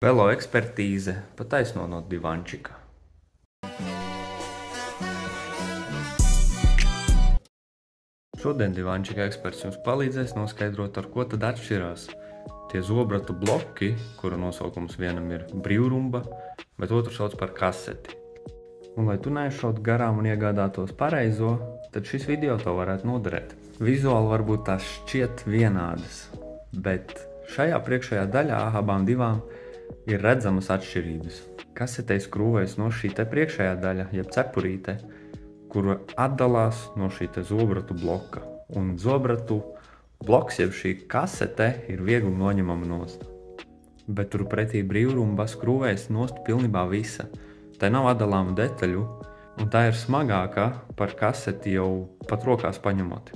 Velo ekspertīze pa taisno no divančika. Šodien divančika eksperts jums palīdzēs noskaidrot, ar ko tad atšķirās tie zobratu bloki, kuru nosaukums vienam ir brīvrumba, bet otru sauc par kaseti. Un lai tu neaizšautu garām un iegādātos pareizo, tad šis video tev varētu noderēt. Vizuāli varbūt tās šķiet vienādas, bet šajā priekšējā daļā abām divām ir redzamas atšķirības. Kasetei skrūvējas no šī te priekšējā daļa, jeb cepurīte, kura atdalās no šī te zobratu bloka. Un zobratu bloks, jeb šī kasete, ir viegli noņemama nost. Bet turpretī brīvrumba skrūvējas nost pilnībā visa. Tai nav atdalāmu detaļu, un tā ir smagāka par kaseti jau pat rokās paņemot.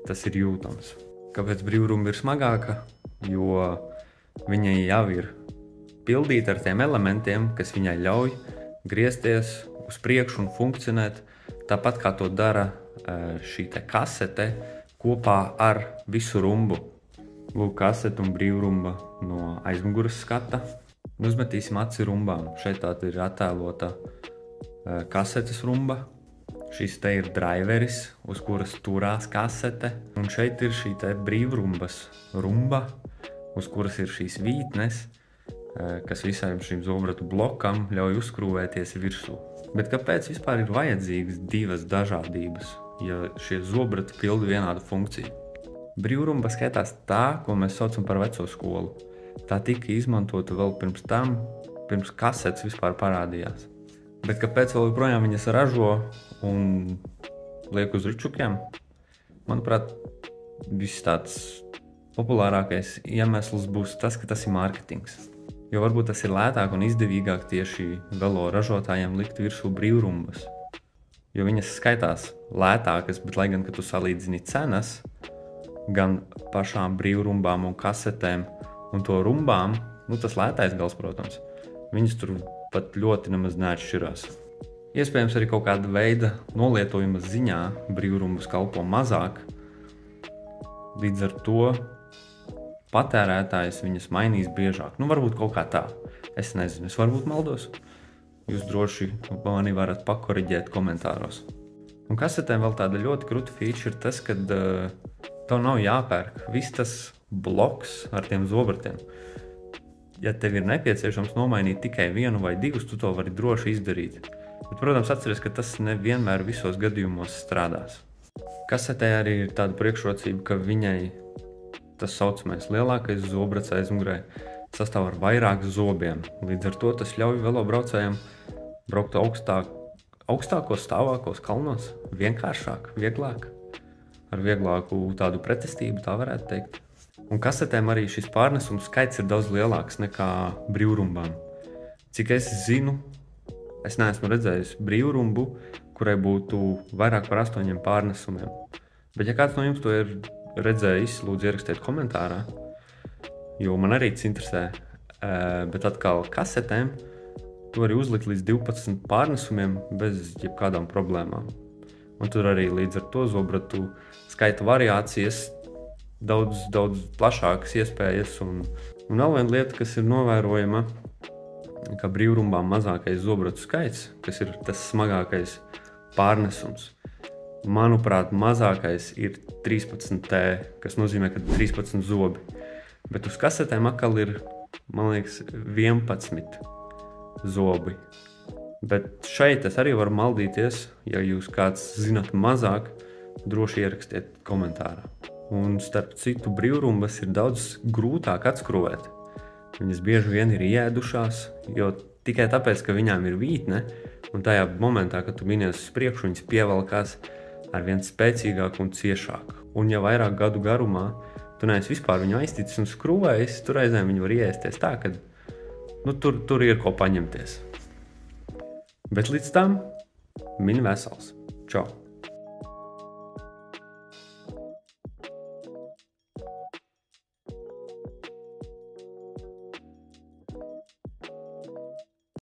Tas ir jūtams. Kāpēc brīvrumba ir smagāka? Jo viņai jau ir pildīta ar tiem elementiem, kas viņai ļauj griezties uz priekšu un funkcionēt, tāpat kā to dara šī te kasete kopā ar visu rumbu. Lūk, kasete un brīvrumba no aizmuguras skata. Uzmetīsim aci rumbām. Šeit tāda ir attēlota kasetes rumba. Šis te ir driveris, uz kuras turās kasete. Un šeit ir šī te brīvrumbas rumba, uz kuras ir šīs vītnes, kas visam šim zobratu blokam ļauj uzskrūvēties virsū. Bet kāpēc vispār ir vajadzīgas divas dažādības, ja šie zobrati pilda vienādu funkciju? Brīvrumba skaitās tā, ko mēs saucam par veco skolu. Tā tika izmantota vēl pirms tam, pirms kasetes vispār parādījās. Bet kāpēc vēl joprojām viņas ražo un liek uz ričukiem? Manuprāt, viss tāds populārākais iemesls būs tas, ka tas ir mārketings. Jo varbūt tas ir lētāk un izdevīgāk tieši velo ražotājiem likt virsū brīvrumbas. Jo viņas skaitās lētākas, bet lai gan, kad tu salīdzini cenas, gan pašām brīvrumbām un kasetēm un to rumbām, tas lētais gals, protams, viņas tur pat ļoti nemaz neatšķirās. Iespējams arī kaut kāda veida nolietojuma ziņā brīvrumbas kalpo mazāk, līdz ar to patērētājs viņas mainīs biežāk. Varbūt kaut kā tā. Es nezinu, es varbūt maldos. Jūs droši mani varat pakoriģēt komentāros. Un kasetēm vēl tāda ļoti kruta feature ir tas, kad tev nav jāpērk viss tas bloks ar tiem zobratiem. Ja tev ir nepieciešams nomainīt tikai vienu vai divus, tu to vari droši izdarīt. Bet, protams, atceries, ka tas nevienmēr visos gadījumos strādās. Kasetē arī ir tāda priekšrocība, ka viņai tas saucamais lielākais zobrats aizmugurē sastāv ar vairāk zobiem. Līdz ar to tas ļauj velobraucējiem braukt augstākos stāvākos kalnos vienkāršāk, vieglāk, ar vieglāku tādu pretestību, tā varētu teikt. Un kasetēm arī šis pārnesums skaits ir daudz lielāks nekā brīvrumbām. Cik es zinu, es neesmu redzējis brīvrumbu, kurai būtu vairāk par 8 pārnesumiem. Bet ja kāds no jums to ir redzējis, lūdzu ierakstiet komentārā, jo man arī tas interesē. Bet atkal kasetēm tu vari uzlikt līdz 12 pārnesumiem bez jebkādām problēmām. Un tur arī līdz ar to zobratu skaita variācijas daudz plašākas iespējas. Un vēl viena lieta, kas ir novērojama, ka brīvrumbām mazākais zobratu skaits, kas ir tas smagākais pārnesums. Manuprāt, mazākais ir 13T, kas nozīmē, ka 13 zobi. Bet uz kasetēm atkal ir, man liekas, 11 zobi. Bet šeit es arī varu maldīties, ja jūs kāds zināt mazāk, droši ierakstiet komentārā. Un starp citu, brīvrumbas ir daudz grūtāk atskrūvēt. Viņas bieži vien ir ieēdušās, jo tikai tāpēc, ka viņām ir vītne, un tajā momentā, kad tu minies uz priekšu, viņas pievelkās ar vien spēcīgāk un ciešāk. Un ja vairāk gadu garumā tu neesi vispār viņu aizticis un skrūvējis, tur reizēm viņu var ieēsties tā, ka tur ir ko paņemties. Bet līdz tam mini vesels. Čau!